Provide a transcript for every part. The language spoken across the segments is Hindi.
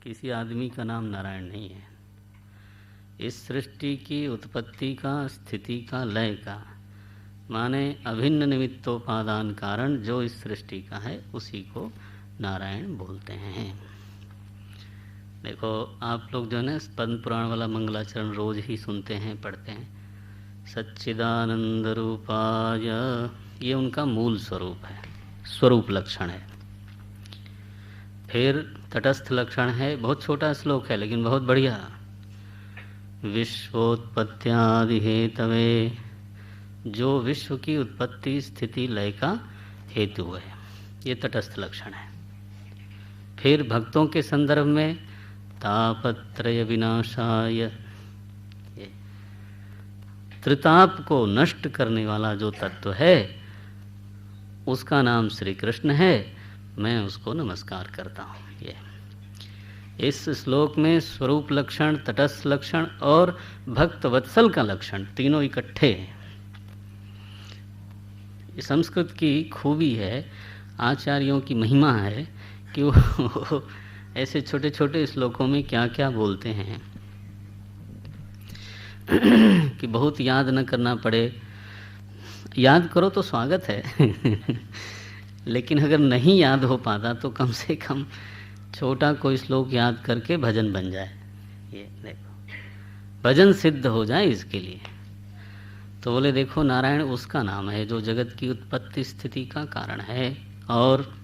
किसी आदमी का नाम नारायण नहीं है। इस सृष्टि की उत्पत्ति का, स्थिति का, लय का, माने अभिन्न निमित्तोपादान कारण जो इस सृष्टि का है उसी को नारायण बोलते हैं। देखो आप लोग जो है ना पद्म पुराण वाला मंगलाचरण रोज ही सुनते हैं, पढ़ते हैं। सच्चिदानंद रूपाय, ये उनका मूल स्वरूप है, स्वरूप लक्षण है। फिर तटस्थ लक्षण है, बहुत छोटा श्लोक है लेकिन बहुत बढ़िया। विश्वोत्पत्त्यादि हेतवे, जो विश्व की उत्पत्ति स्थिति लय का हेतु है, ये तटस्थ लक्षण है। फिर भक्तों के संदर्भ में तापत्रय विनाशाय, त्रिताप को नष्ट करने वाला जो तत्व है उसका नाम श्री कृष्ण है, मैं उसको नमस्कार करता हूँ। ये इस श्लोक में स्वरूप लक्षण, तटस्थ लक्षण और भक्त वत्सल का लक्षण तीनों इकट्ठे हैं। संस्कृत की खूबी है, आचार्यों की महिमा है कि वो ऐसे छोटे छोटे श्लोकों में क्या क्या बोलते हैं कि बहुत याद न करना पड़े। याद करो तो स्वागत है लेकिन अगर नहीं याद हो पाता तो कम से कम छोटा कोई श्लोक याद करके भजन बन जाए। ये देखो भजन सिद्ध हो जाए इसके लिए। तो बोले देखो नारायण उसका नाम है जो जगत की उत्पत्ति स्थिति का कारण है और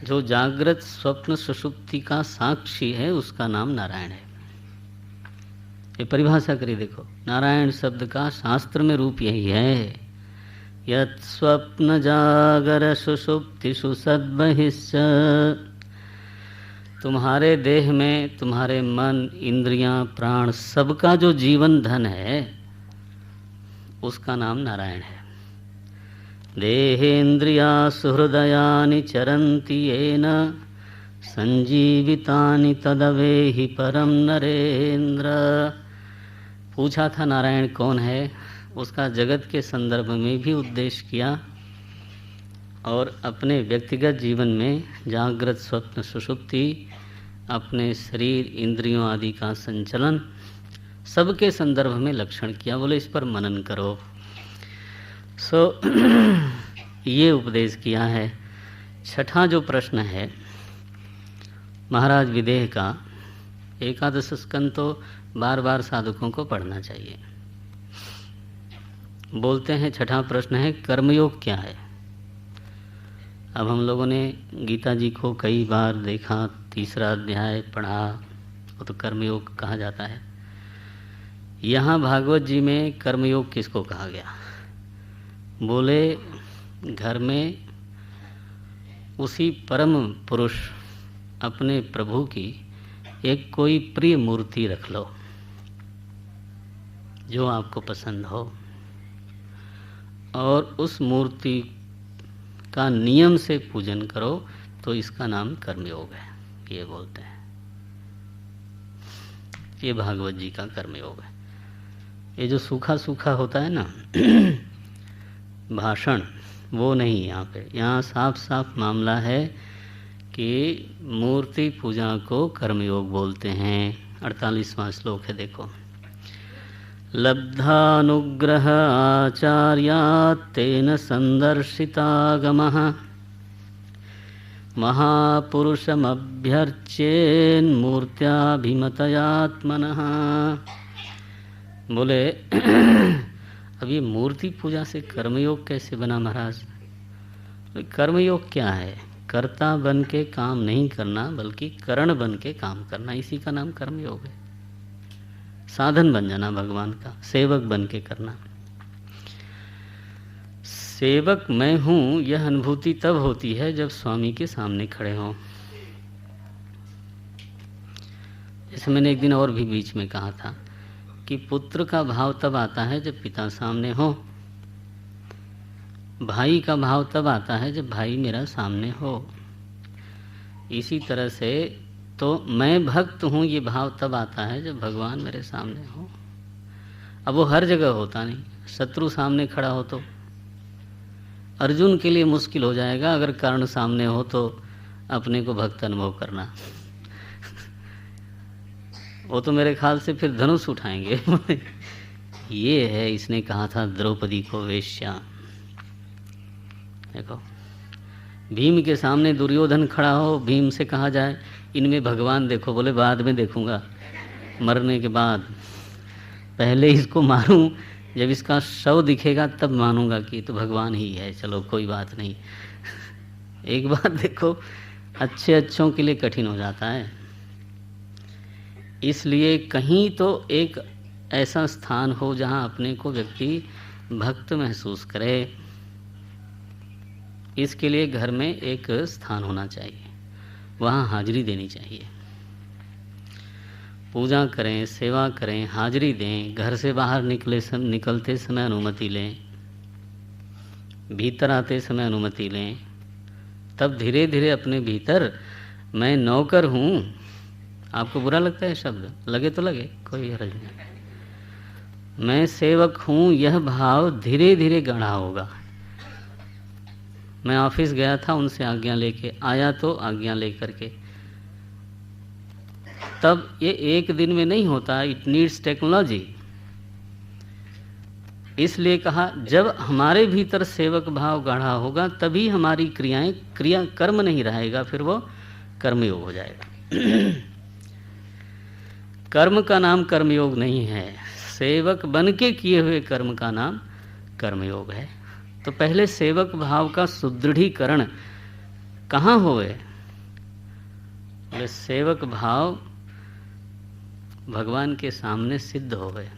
जो जागृत स्वप्न सुषुप्ति का साक्षी है, उसका नाम नारायण है। ये परिभाषा करिए, देखो नारायण शब्द का शास्त्र में रूप यही है। यत् स्वप्न जागर सुषुप्तिषु सद्बहिश्च, तुम्हारे देह में तुम्हारे मन, इंद्रियां, प्राण सबका जो जीवन धन है उसका नाम नारायण है। देहेन्द्रिया सुहृदयानि चरन्ति येन संजीवितानि तदवेहि परम नरेन्द्र। पूछा था नारायण कौन है, उसका जगत के संदर्भ में भी उद्देश्य किया और अपने व्यक्तिगत जीवन में जागृत स्वप्न सुषुप्ति, अपने शरीर इंद्रियों आदि का संचलन, सबके संदर्भ में लक्षण किया। बोले इस पर मनन करो। ये उपदेश किया है। छठा जो प्रश्न है महाराज विदेह का, एकादश स्कंद तो बार बार साधकों को पढ़ना चाहिए। बोलते हैं छठा प्रश्न है कर्मयोग क्या है। अब हम लोगों ने गीता जी को कई बार देखा, तीसरा अध्याय पढ़ा, वो तो कर्मयोग कहा जाता है। यहाँ भागवत जी में कर्मयोग किसको कहा गया। बोले घर में उसी परम पुरुष अपने प्रभु की एक कोई प्रिय मूर्ति रख लो जो आपको पसंद हो और उस मूर्ति का नियम से पूजन करो, तो इसका नाम कर्मयोग है। ये बोलते हैं, ये भागवत जी का कर्मयोग है। ये जो सूखा सूखा होता है ना भाषण, वो नहीं यहाँ पे। यहाँ साफ साफ मामला है कि मूर्ति पूजा को कर्मयोग बोलते हैं। 48वां श्लोक है, देखो। लब्धानुग्रह आचार्यात् तेन संदर्शितागमः महापुरुषमभ्यर्च्येन्मूर्त्याभिमतयात्मनः। बोले अब ये मूर्ति पूजा से कर्मयोग कैसे बना महाराज। कर्मयोग क्या है, कर्ता बन के काम नहीं करना बल्कि करण बन के काम करना, इसी का नाम कर्मयोग है। साधन बन जाना भगवान का, सेवक बन के करना। सेवक मैं हूँ यह अनुभूति तब होती है जब स्वामी के सामने खड़े हों। जैसे मैंने एक दिन और भी बीच में कहा था कि पुत्र का भाव तब आता है जब पिता सामने हो, भाई का भाव तब आता है जब भाई मेरा सामने हो। इसी तरह से तो मैं भक्त हूँ ये भाव तब आता है जब भगवान मेरे सामने हो। अब वो हर जगह होता नहीं, शत्रु सामने खड़ा हो तो अर्जुन के लिए मुश्किल हो जाएगा अगर कर्ण सामने हो तो अपने को भक्त अनुभव करना। वो तो मेरे ख्याल से फिर धनुष उठाएंगे। ये है, इसने कहा था द्रौपदी को वेश्या। देखो, भीम के सामने दुर्योधन खड़ा हो, भीम से कहा जाए इनमें भगवान देखो, बोले बाद में देखूंगा, मरने के बाद, पहले इसको मारूं, जब इसका शव दिखेगा तब मानूंगा कि तो भगवान ही है। चलो कोई बात नहीं। एक बात देखो, अच्छे अच्छों के लिए कठिन हो जाता है। इसलिए कहीं तो एक ऐसा स्थान हो जहां अपने को व्यक्ति भक्त महसूस करे। इसके लिए घर में एक स्थान होना चाहिए, वहाँ हाजिरी देनी चाहिए। पूजा करें, सेवा करें, हाजिरी दें, घर से बाहर निकलते समय अनुमति लें, भीतर आते समय अनुमति लें, तब धीरे धीरे अपने भीतर मैं नौकर हूँ। आपको बुरा लगता है शब्द? लगे तो लगे, कोई हर्ज नहीं। मैं सेवक हूँ, यह भाव धीरे धीरे गढ़ा होगा। मैं ऑफिस गया था, उनसे आज्ञा लेके आया, तो आज्ञा लेकर के, तब ये एक दिन में नहीं होता, इट नीड्स टेक्नोलॉजी। इसलिए कहा जब हमारे भीतर सेवक भाव गाढ़ा होगा तभी हमारी क्रिया कर्म नहीं रहेगा, फिर वो कर्मयोग हो जाएगा। कर्म का नाम कर्मयोग नहीं है, सेवक बन के किए हुए कर्म का नाम कर्मयोग है। तो पहले सेवक भाव का सुदृढ़ीकरण कहाँ होए? बोले सेवक भाव भगवान के सामने सिद्ध हो गए,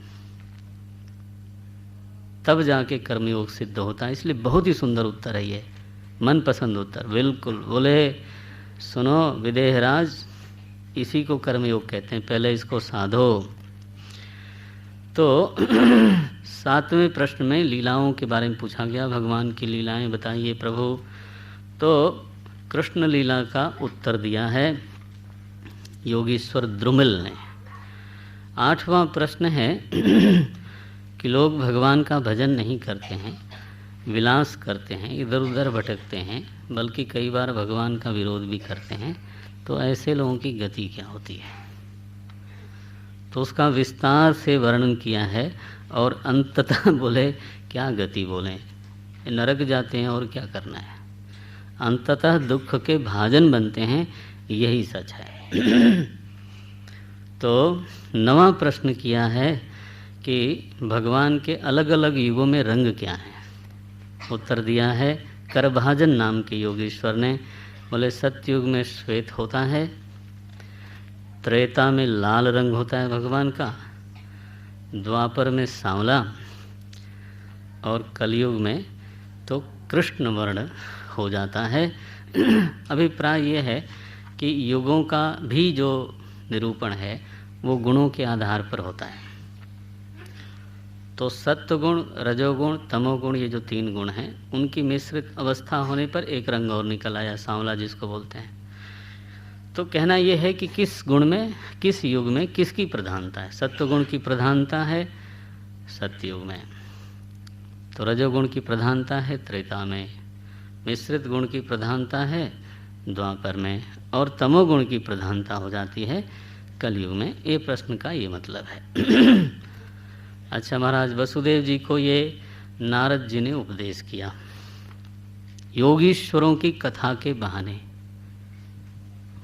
तब जाके कर्मयोग सिद्ध होता है। इसलिए बहुत ही सुंदर उत्तर है ये, मनपसंद उत्तर, बिल्कुल। बोले सुनो विदेहराज, इसी को कर्मयोग कहते हैं, पहले इसको साधो। तो 7वें प्रश्न में लीलाओं के बारे में पूछा गया, भगवान की लीलाएं बताइए प्रभु। तो कृष्ण लीला का उत्तर दिया है योगीश्वर द्रुमिल ने। 8वां प्रश्न है कि लोग भगवान का भजन नहीं करते हैं, विलास करते हैं, इधर उधर भटकते हैं, बल्कि कई बार भगवान का विरोध भी करते हैं, तो ऐसे लोगों की गति क्या होती है? तो उसका विस्तार से वर्णन किया है। और अंततः बोले क्या गति, बोले नरक जाते हैं और क्या करना है, अंततः दुख के भाजन बनते हैं, यही सच है। तो 9वां प्रश्न किया है कि भगवान के अलग अलग युगों में रंग क्या है। उत्तर दिया है करभाजन नाम के योगेश्वर ने। बोले सतयुग में श्वेत होता है, त्रेता में लाल रंग होता है भगवान का, द्वापर में सांवला, और कलयुग में तो कृष्ण वर्ण हो जाता है। अभिप्राय ये है कि युगों का भी जो निरूपण है वो गुणों के आधार पर होता है। तो सत्वगुण, रजोगुण, तमोगुण, ये जो 3 गुण हैं, उनकी मिश्रित अवस्था होने पर एक रंग और निकल आया, सांवला जिसको बोलते हैं। तो कहना यह है कि किस गुण में, किस युग में किसकी प्रधानता है। सत्वगुण की प्रधानता है सत्ययुग में, तो रजोगुण की प्रधानता है त्रेता में, मिश्रित गुण की प्रधानता है द्वापर में, और तमोगुण की प्रधानता हो जाती है कलयुग में। ये प्रश्न का ये मतलब है। अच्छा महाराज, वसुदेव जी को ये नारद जी ने उपदेश किया योगीश्वरों की कथा के बहाने।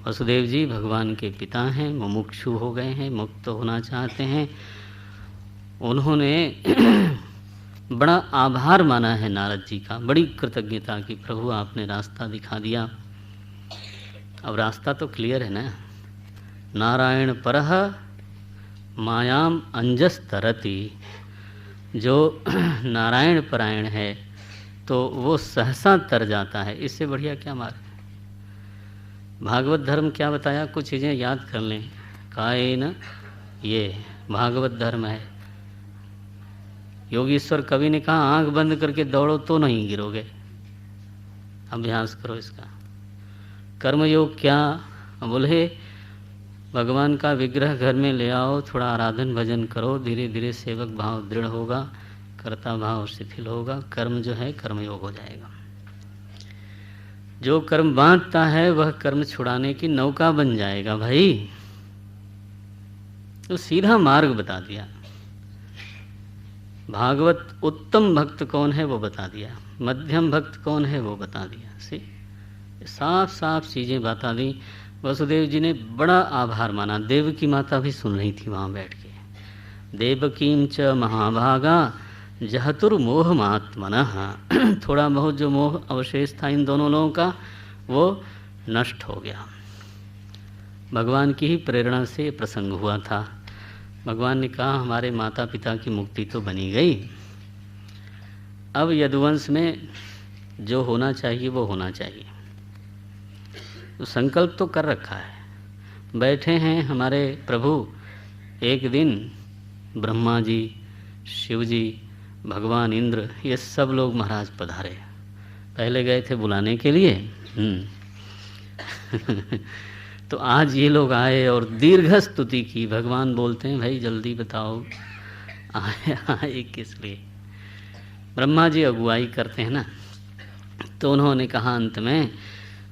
वसुदेव जी भगवान के पिता हैं, मुमुक्षु हो गए हैं, मुक्त होना चाहते हैं। उन्होंने बड़ा आभार माना है नारद जी का, बड़ी कृतज्ञता की, प्रभु आपने रास्ता दिखा दिया। अब रास्ता तो क्लियर है ना, नारायण परह मायाम अंजस तरति। जो नारायण परायण है तो वो सहसा तर जाता है, इससे बढ़िया क्या मार्ग। भागवत धर्म क्या बताया, कुछ चीज़ें याद कर लें। कायेन, ये भागवत धर्म है। योगीश्वर कवि ने कहा आंख बंद करके दौड़ो तो नहीं गिरोगे, अभ्यास करो इसका। कर्मयोग क्या, बोले भगवान का विग्रह घर में ले आओ, थोड़ा आराधन भजन करो, धीरे धीरे सेवक भाव दृढ़ होगा, कर्ता भाव शिथिल होगा, कर्म जो है कर्मयोग हो जाएगा। जो कर्म बांधता है वह कर्म छुड़ाने की नौका बन जाएगा भाई। तो सीधा मार्ग बता दिया। भागवत उत्तम भक्त कौन है वो बता दिया, मध्यम भक्त कौन है वो बता दिया। साफ साफ चीज़ें बता दी। वसुदेव जी ने बड़ा आभार माना। देवकी माता भी सुन रही थी वहाँ बैठ के। देवकीम च महाभागा जहतुर्मोहमात्मनः। थोड़ा बहुत जो मोह अवशेष था इन दोनों लोगों का वो नष्ट हो गया। भगवान की ही प्रेरणा से प्रसंग हुआ था। भगवान ने कहा हमारे माता पिता की मुक्ति तो बनी गई, अब यदुवंश में जो होना चाहिए वो होना चाहिए। तो संकल्प तो कर रखा है। बैठे हैं हमारे प्रभु। एक दिन ब्रह्मा जी, शिव जी, भगवान इंद्र, ये सब लोग महाराज पधारे। पहले गए थे बुलाने के लिए तो आज ये लोग आए और दीर्घ स्तुति की। भगवान बोलते हैं भाई जल्दी बताओ आए किस लिए। ब्रह्मा जी अगुवाई करते हैं ना, तो उन्होंने कहा अंत में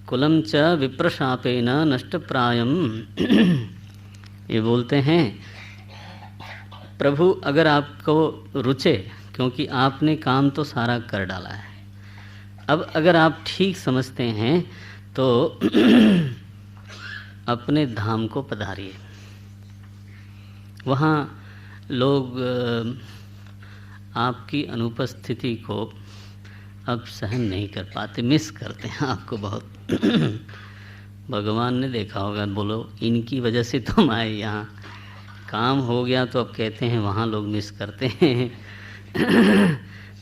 कुलम च विप्रशापेन नष्ट प्रायम। ये बोलते हैं प्रभु अगर आपको रुचे, क्योंकि आपने काम तो सारा कर डाला है, अब अगर आप ठीक समझते हैं तो अपने धाम को पधारिए। वहाँ लोग आपकी अनुपस्थिति को अब सहन नहीं कर पाते, मिस करते हैं आपको बहुत। भगवान ने देखा होगा, बोलो इनकी वजह से तुम आए यहाँ, काम हो गया तो अब कहते हैं वहाँ लोग मिस करते हैं।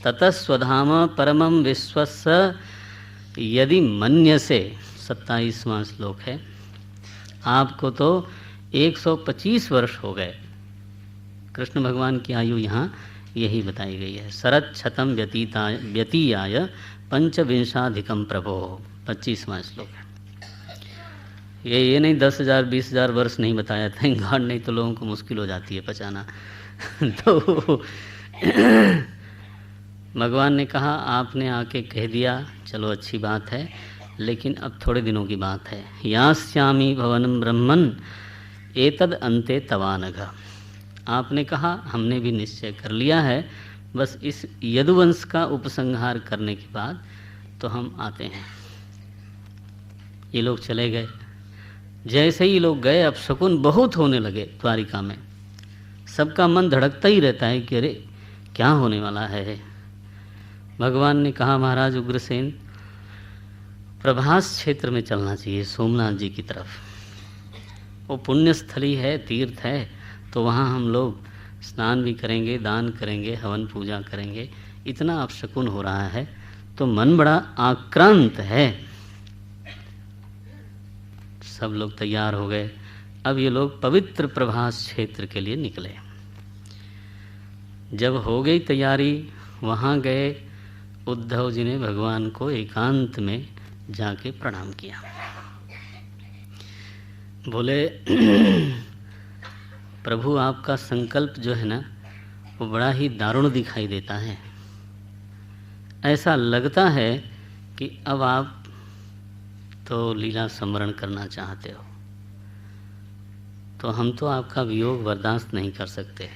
ततः स्वधाम परमं विश्वस्य यदि मन्यसे, 27वां श्लोक है। आपको तो 125 वर्ष हो गए। कृष्ण भगवान की आयु यहाँ यही बताई गई है। शरद शतम व्यतीयाय पंचविंशाधिकम प्रभो, 25वां श्लोक है। ये नहीं 10,000 20,000 वर्ष नहीं बताया, थैंक गॉड, नहीं तो लोगों को मुश्किल हो जाती है पचाना। तो भगवान ने कहा आपने आके कह दिया, चलो अच्छी बात है, लेकिन अब थोड़े दिनों की बात है। यास्यामि भवनं ब्रह्मन् एतद अन्ते तवानघ। आपने कहा, हमने भी निश्चय कर लिया है, बस इस यदुवंश का उपसंहार करने के बाद तो हम आते हैं। ये लोग चले गए। जैसे ही लोग गए, अब शकुन बहुत होने लगे द्वारिका में। सबका मन धड़कता ही रहता है कि अरे क्या होने वाला है। भगवान ने कहा महाराज उग्रसेन, प्रभास क्षेत्र में चलना चाहिए, सोमनाथ जी की तरफ। वो पुण्य स्थली है, तीर्थ है, तो वहाँ हम लोग स्नान भी करेंगे, दान करेंगे, हवन पूजा करेंगे। इतना अपशकुन हो रहा है तो मन बड़ा आक्रांत है। सब लोग तैयार हो गए। अब ये लोग पवित्र प्रभास क्षेत्र के लिए निकले। जब हो गई तैयारी, वहाँ गए। उद्धव जी ने भगवान को एकांत में जाके प्रणाम किया। बोले प्रभु आपका संकल्प जो है ना, वो बड़ा ही दारुण दिखाई देता है। ऐसा लगता है कि अब आप तो लीला स्मरण करना चाहते हो, तो हम तो आपका वियोग बर्दाश्त नहीं कर सकते।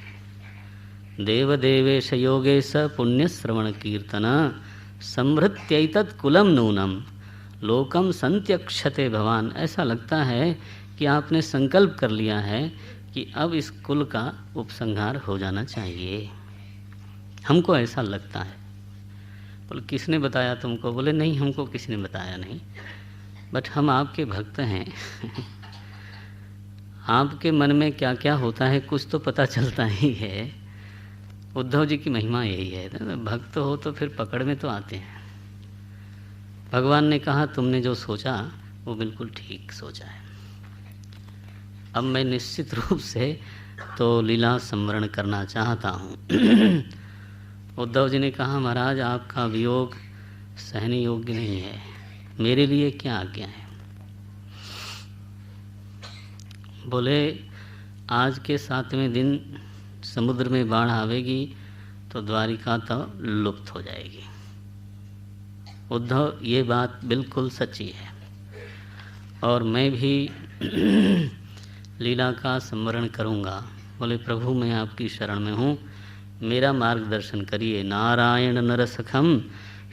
देव देवेश योगेश पुण्य श्रवण कीर्तन समृत्यैतत् कुलम नूनम लोकम संत्यक्षते भवान। ऐसा लगता है कि आपने संकल्प कर लिया है कि अब इस कुल का उपसंहार हो जाना चाहिए। हमको ऐसा लगता है। बोले किसने बताया तुमको? बोले नहीं, हमको किसी ने बताया नहीं, बट हम आपके भक्त हैं। आपके मन में क्या क्या होता है कुछ तो पता चलता ही है। उद्धव जी की महिमा यही है, भक्त हो तो फिर पकड़ में तो आते हैं। भगवान ने कहा तुमने जो सोचा वो बिल्कुल ठीक सोचा है। अब मैं निश्चित रूप से तो लीला स्मरण करना चाहता हूँ। उद्धव जी ने कहा महाराज आपका वियोग सहने योग्य नहीं है, मेरे लिए क्या आज्ञा है? बोले आज के 7वें दिन समुद्र में बाढ़ आवेगी तो द्वारिका तो लुप्त हो जाएगी। उद्धव ये बात बिल्कुल सच्ची है, और मैं भी लीला का स्मरण करूँगा, बोले प्रभु मैं आपकी शरण में हूँ, मेरा मार्गदर्शन करिए। नारायण नरसखम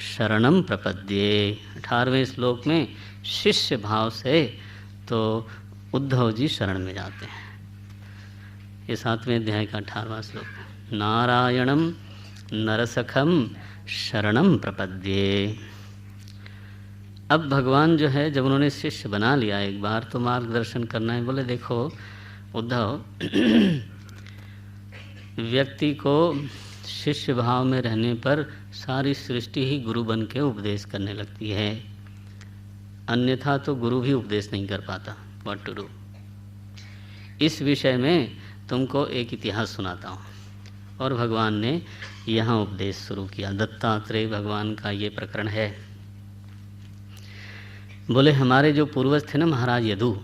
शरणम प्रपद्ये। 18वें श्लोक में शिष्य भाव से तो उद्धव जी शरण में जाते हैं। ये 7वें अध्याय का 18वां श्लोक। नारायणम नरसखम शरणम प्रपद्ये। अब भगवान जो है, जब उन्होंने शिष्य बना लिया एक बार, तो मार्गदर्शन करना है। बोले देखो उद्धव, व्यक्ति को शिष्य भाव में रहने पर सारी सृष्टि ही गुरु बन के उपदेश करने लगती है, अन्यथा तो गुरु भी उपदेश नहीं कर पाता। What to do. इस विषय में तुमको एक इतिहास सुनाता हूँ। और भगवान ने यहाँ उपदेश शुरू किया। दत्तात्रेय भगवान का ये प्रकरण है। बोले हमारे जो पूर्वज थे ना, महाराज यदु,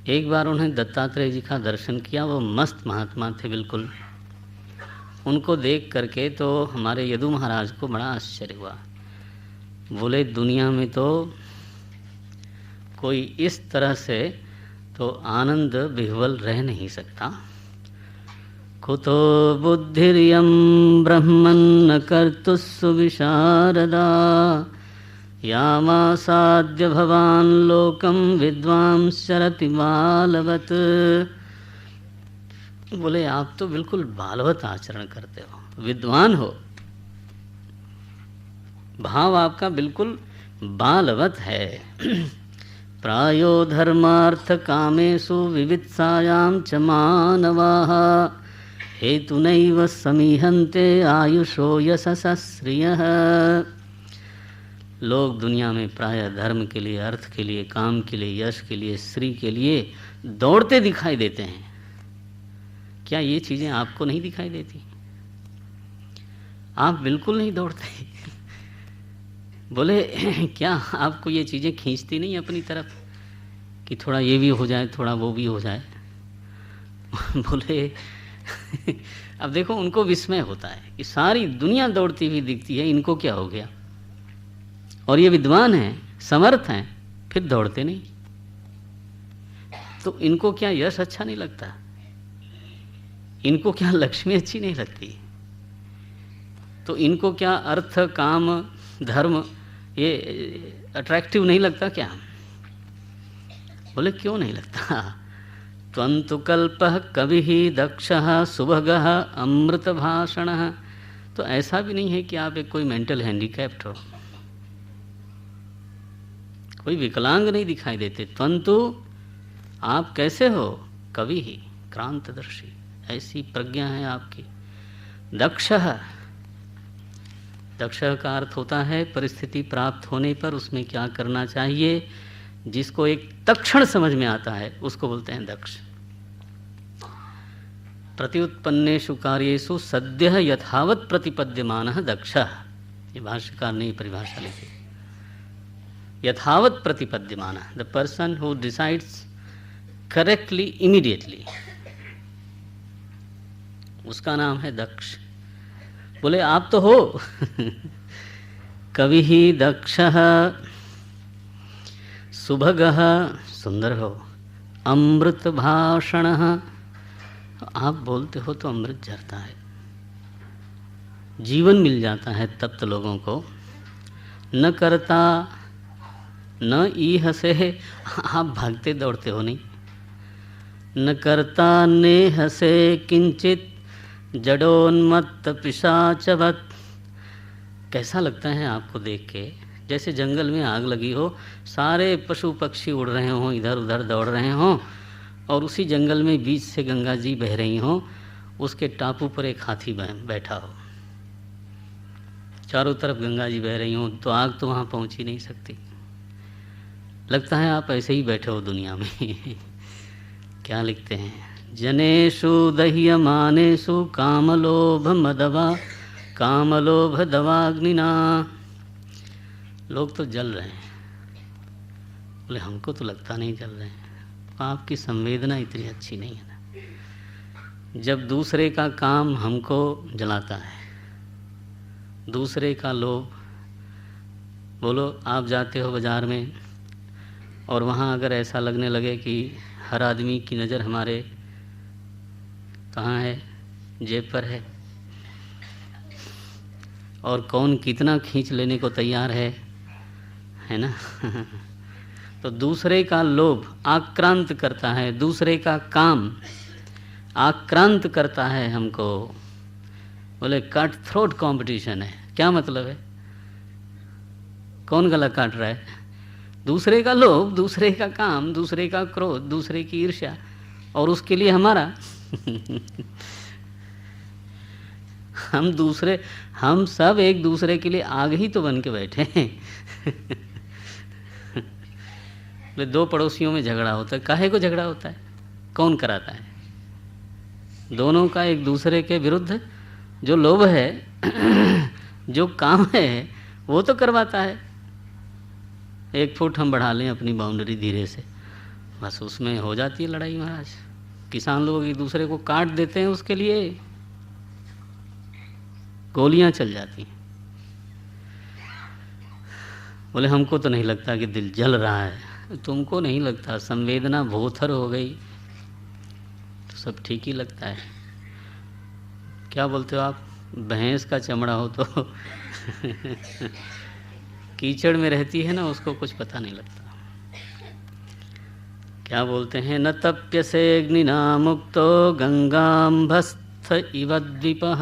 एक बार उन्हें दत्तात्रेय जी का दर्शन किया। वो मस्त महात्मा थे बिल्कुल। उनको देख करके तो हमारे यदु महाराज को बड़ा आश्चर्य हुआ। बोले दुनिया में तो कोई इस तरह से तो आनंद विह्वल रह नहीं सकता। कुतो बुद्धिर्यं ब्रह्मन् कर्तुस्सु विशारदा, यामासाद्य भवान लोकम विद्वांसरति बालवत। बोले आप तो बिल्कुल बालवत आचरण करते हो, विद्वान हो, भाव आपका बिल्कुल बालवत है। प्रायो धर्मार्थ कामेषु विवित्सायां च मानवाः, हेतुनैव समीहन्ते आयुषो यशसः श्रियः। लोग दुनिया में प्रायः धर्म के लिए, अर्थ के लिए, काम के लिए, यश के लिए, श्री के लिए दौड़ते दिखाई देते हैं। क्या ये चीज़ें आपको नहीं दिखाई देती? आप बिल्कुल नहीं दौड़ते। बोले क्या आपको ये चीज़ें खींचती नहीं अपनी तरफ कि थोड़ा ये भी हो जाए, थोड़ा वो भी हो जाए? बोले अब देखो, उनको विस्मय होता है कि सारी दुनिया दौड़ती हुई दिखती है, इनको क्या हो गया? और ये विद्वान हैं, समर्थ हैं, फिर दौड़ते नहीं। तो इनको क्या यश अच्छा नहीं लगता? इनको क्या लक्ष्मी अच्छी नहीं लगती? तो इनको क्या अर्थ, काम, धर्म ये अट्रैक्टिव नहीं लगता क्या? बोले क्यों नहीं लगता? त्वन्तु कल्पः कविः दक्षः सुभगः अमृत भाषणः। तो ऐसा भी नहीं है कि आप एक कोई मेंटल हैंडीकैप्ड हो, कोई विकलांग नहीं दिखाई देते। त्वन्तु आप कैसे हो? कवि ही क्रांतदर्शी, ऐसी प्रज्ञा है आपकी। दक्षः, दक्ष का अर्थ होता है परिस्थिति प्राप्त होने पर उसमें क्या करना चाहिए, जिसको एक तक्षण समझ में आता है उसको बोलते हैं दक्ष। प्रत्युत्पन्नेषु कार्येषु सद्यः यथावत् प्रतिपद्यमानः दक्षः। ये भाष्यकार ने परिभाषा लिखी। यथावत् प्रतिपद्यमानः, the person who decides correctly immediately, उसका नाम है दक्ष। बोले आप तो हो कवि ही दक्षः, सुभगः, सुंदर हो, अमृत भाषणः, आप बोलते हो तो अमृत झरता है, जीवन मिल जाता है तप्त लोगों को। न करता न ईह से, आप भागते दौड़ते हो नहीं। न करता नेह से किंचित जडोन्मत्त पिशाचवत। कैसा लगता है आपको देख के? जैसे जंगल में आग लगी हो, सारे पशु पक्षी उड़ रहे हों, इधर उधर दौड़ रहे हों, और उसी जंगल में बीच से गंगा जी बह रही हों, उसके टापू पर एक हाथी बैठा हो, चारों तरफ गंगा जी बह रही हों, तो आग तो वहाँ पहुँच ही नहीं सकती। लगता है आप ऐसे ही बैठे हो दुनिया में। क्या लिखते हैं? जनेषु दह्यमानेषु कामलोभ मदवा, कामलोभ दवाग्निना। लोग तो जल रहे हैं। बोले हमको तो लगता नहीं जल रहे हैं। आपकी संवेदना इतनी अच्छी नहीं है ना। जब दूसरे का काम हमको जलाता है, दूसरे का लोभ, बोलो आप जाते हो बाज़ार में और वहाँ अगर ऐसा लगने लगे कि हर आदमी की नज़र हमारे कहाँ है, जेब पर है, और कौन कितना खींच लेने को तैयार है ना। तो दूसरे का लोभ आक्रांत करता है, दूसरे का काम आक्रांत करता है हमको। बोले कट थ्रोट कंपटीशन है, क्या मतलब है? कौन गला काट रहा है? दूसरे का लोभ, दूसरे का काम, दूसरे का क्रोध, दूसरे की ईर्ष्या, और उसके लिए हमारा हम सब एक दूसरे के लिए आग ही तो बन के बैठे हैं। दो पड़ोसियों में झगड़ा होता है, काहे को झगड़ा होता है? कौन कराता है? दोनों का एक दूसरे के विरुद्ध जो लोभ है, जो काम है, वो तो करवाता है। 1 फुट हम बढ़ा लें अपनी बाउंड्री धीरे से, बस उसमें हो जाती है लड़ाई महाराज। किसान लोग एक दूसरे को काट देते हैं, उसके लिए गोलियां चल जाती हैं। बोले हमको तो नहीं लगता कि दिल जल रहा है। तुमको नहीं लगता, संवेदना भोथर हो गई तो सब ठीक ही लगता है। क्या बोलते हो आप? भैंस का चमड़ा हो तो कीचड़ में रहती है ना, उसको कुछ पता नहीं लगता। क्या बोलते हैं? न तप्यसे अग्निना मुक्तो गंगाम्भस्थ इव द्वीपः।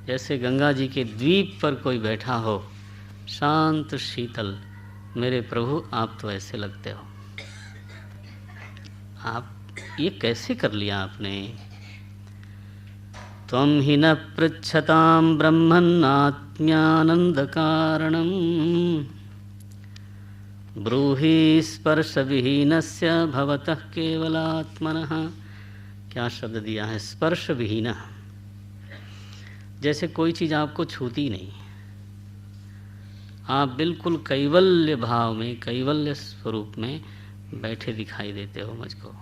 जैसे गंगा जी के द्वीप पर कोई बैठा हो, शांत शीतल। मेरे प्रभु आप तो ऐसे लगते हो। आप ये कैसे कर लिया आपने? त्वं हि न पृच्छतां ब्रह्मन्नात्म्यानंद कारणम ब्रूहि स्पर्श विहीनस्य भवतः केवलात्मनः। क्या शब्द दिया है? स्पर्श विहीन। जैसे कोई चीज़ आपको छूती नहीं, आप बिल्कुल कैवल्य भाव में, कैवल्य स्वरूप में बैठे दिखाई देते हो मुझको।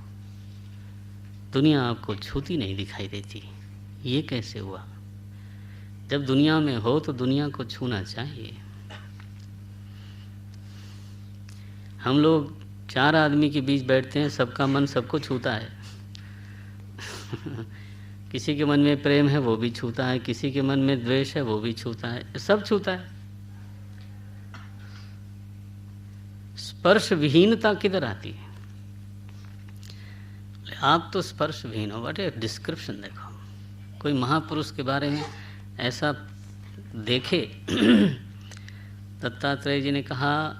दुनिया आपको छूती नहीं दिखाई देती। ये कैसे हुआ? जब दुनिया में हो तो दुनिया को छूना चाहिए। हम लोग 4 आदमी के बीच बैठते हैं, सबका मन सबको छूता है। किसी के मन में प्रेम है वो भी छूता है, किसी के मन में द्वेष है वो भी छूता है, सब छूता है। स्पर्श विहीनता किधर आती है? आप तो स्पर्श विहीन हो। बट डिस्क्रिप्शन देखो, कोई महापुरुष के बारे में ऐसा देखे। दत्तात्रेय जी ने कहा,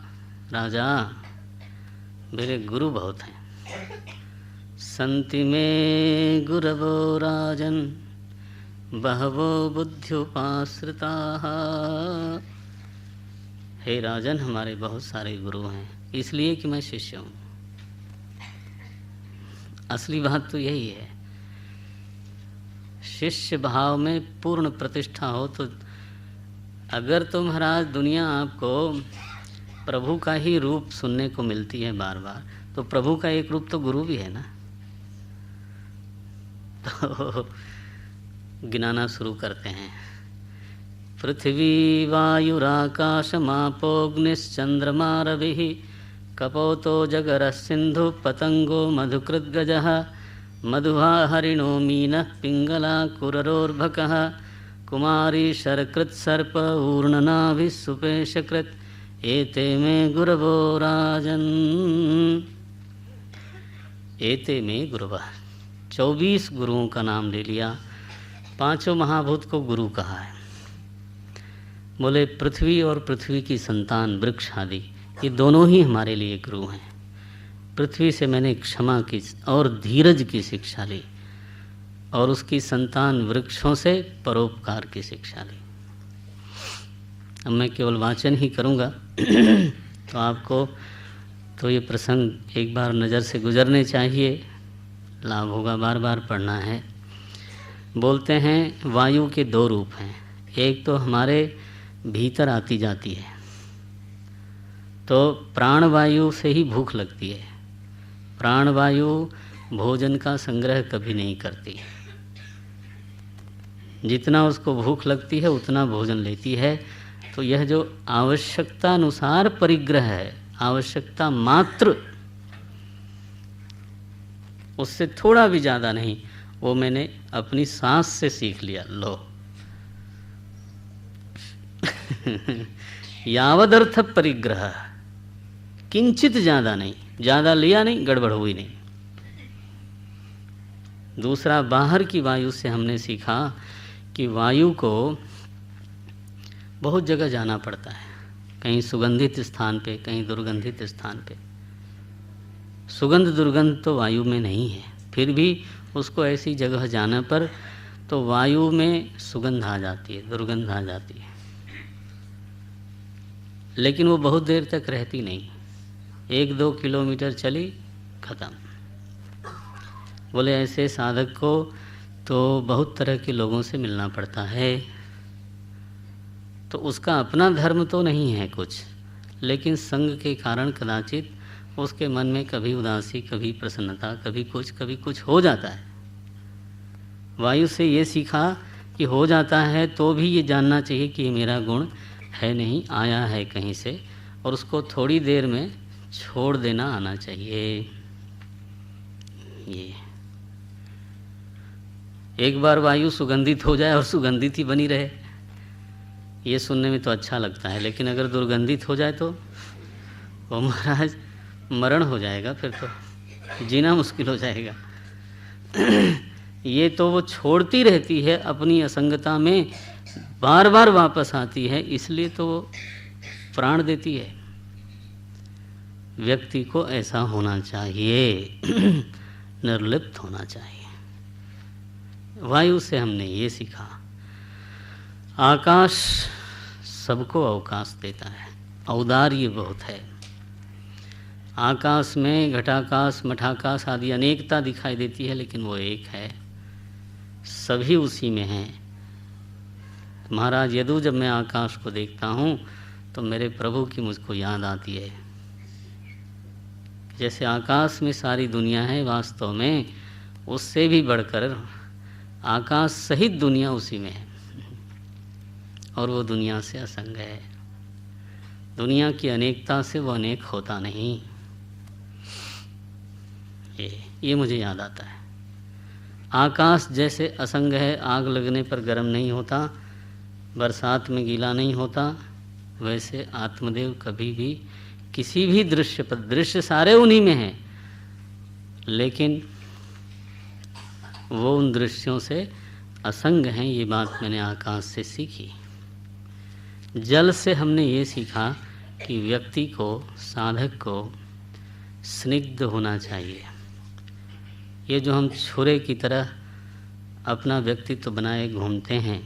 राजा मेरे गुरु बहुत हैं। संति में गुरवो राजन बहवो बुद्ध्युपाश्रिताः। हे राजन, हमारे बहुत सारे गुरु हैं, इसलिए कि मैं शिष्य हूँ। असली बात तो यही है। शिष्य भाव में पूर्ण प्रतिष्ठा हो तो अगर तो महाराज दुनिया आपको प्रभु का ही रूप सुनने को मिलती है बार बार, तो प्रभु का एक रूप तो गुरु भी है ना। तो गिनाना शुरू करते हैं। पृथ्वी वायुराकाशमापोऽग्निश्चन्द्रमा रविः कपोतो जगरः सिन्धु पतंगो मधुकृद्गजः मधुहा हरिणो मीनः पिंगला कुररोर्भकः कुमारी शरकृत्सर्प ऊर्णनाभिः सुपेशकृत् एते मे गुरवो राजन्। एते मे गुरवः, 24 गुरुओं का नाम ले लिया। 5 महाभूत को गुरु कहा है। बोले पृथ्वी और पृथ्वी की संतान वृक्ष आदि, ये दोनों ही हमारे लिए गुरु हैं। पृथ्वी से मैंने क्षमा की और धीरज की शिक्षा ली, और उसकी संतान वृक्षों से परोपकार की शिक्षा ली। अब मैं केवल वाचन ही करूँगा तो आपको तो ये प्रसंग एक बार नज़र से गुजरने चाहिए, लाभ होगा, बार बार पढ़ना है। बोलते हैं वायु के 2 रूप हैं। एक तो हमारे भीतर आती जाती है, तो प्राणवायु से ही भूख लगती है। प्राणवायु भोजन का संग्रह कभी नहीं करती, जितना उसको भूख लगती है उतना भोजन लेती है। तो यह जो आवश्यकता अनुसार परिग्रह है, आवश्यकता मात्र, उससे थोड़ा भी ज़्यादा नहीं, वो मैंने अपनी सांस से सीख लिया। लो यावदर्थ परिग्रह, किंचित ज़्यादा नहीं, ज़्यादा लिया नहीं, गड़बड़ हुई नहीं। दूसरा, बाहर की वायु से हमने सीखा कि वायु को बहुत जगह जाना पड़ता है, कहीं सुगंधित स्थान पे, कहीं दुर्गंधित स्थान पे। सुगंध दुर्गंध तो वायु में नहीं है, फिर भी उसको ऐसी जगह जाने पर तो वायु में सुगंध आ जाती है, दुर्गंध आ जाती है, लेकिन वो बहुत देर तक रहती नहीं। 1-2 किलोमीटर चली, खत्म। बोले ऐसे साधक को तो बहुत तरह के लोगों से मिलना पड़ता है, तो उसका अपना धर्म तो नहीं है कुछ, लेकिन संग के कारण कदाचित उसके मन में कभी उदासी, कभी प्रसन्नता, कभी कुछ हो जाता है। वायु से ये सीखा कि हो जाता है तो भी ये जानना चाहिए कि ये मेरा गुण है नहीं, आया है कहीं से, और उसको थोड़ी देर में छोड़ देना आना चाहिए। ये एक बार वायु सुगंधित हो जाए और सुगंधित ही बनी रहे, ये सुनने में तो अच्छा लगता है, लेकिन अगर दुर्गंधित हो जाए तो वो महाराज मरण हो जाएगा, फिर तो जीना मुश्किल हो जाएगा। ये तो वो छोड़ती रहती है अपनी असंगता में, बार बार वापस आती है, इसलिए तो वो प्राण देती है। व्यक्ति को ऐसा होना चाहिए, निर्लिप्त होना चाहिए। वायु से हमने ये सीखा। आकाश सबको अवकाश देता है, औदार्य बहुत है। आकाश में घटाकाश, मठाकाश आदि अनेकता दिखाई देती है, लेकिन वो एक है, सभी उसी में हैं। महाराज यदु, जब मैं आकाश को देखता हूँ तो मेरे प्रभु की मुझको याद आती है। जैसे आकाश में सारी दुनिया है, वास्तव में उससे भी बढ़कर आकाश सहित दुनिया उसी में है, और वो दुनिया से असंग है। दुनिया की अनेकता से वो अनेक होता नहीं। ये मुझे याद आता है। आकाश जैसे असंग है, आग लगने पर गर्म नहीं होता, बरसात में गीला नहीं होता, वैसे आत्मदेव कभी भी किसी भी दृश्य पर, दृश्य सारे उन्हीं में हैं, लेकिन वो उन दृश्यों से असंग हैं। ये बात मैंने आकाश से सीखी। जल से हमने ये सीखा कि व्यक्ति को, साधक को स्निग्ध होना चाहिए। ये जो हम छुरे की तरह अपना व्यक्तित्व बनाए घूमते हैं,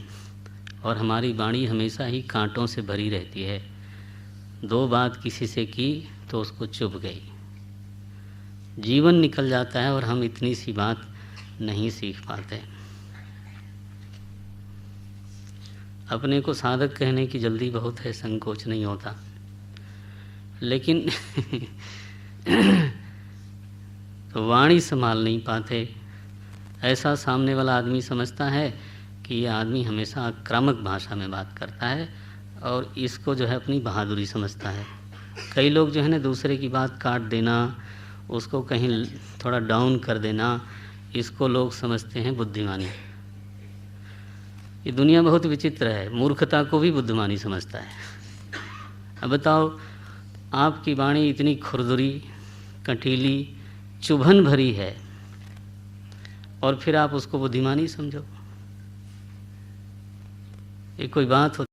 और हमारी वाणी हमेशा ही कांटों से भरी रहती है। 2 बात किसी से की तो उसको चुभ गई, जीवन निकल जाता है, और हम इतनी सी बात नहीं सीख पाते। अपने को साधक कहने की जल्दी बहुत है, संकोच नहीं होता, लेकिन तो वाणी संभाल नहीं पाते। ऐसा सामने वाला आदमी समझता है कि ये आदमी हमेशा आक्रामक भाषा में बात करता है, और इसको जो है अपनी बहादुरी समझता है। कई लोग जो है ना, दूसरे की बात काट देना, उसको कहीं थोड़ा डाउन कर देना, इसको लोग समझते हैं बुद्धिमानी। ये दुनिया बहुत विचित्र है, मूर्खता को भी बुद्धिमानी समझता है। अब बताओ, आपकी वाणी इतनी खुरदुरी, कटीली, चुभन भरी है, और फिर आप उसको बुद्धिमानी समझो, ये कोई बात होती?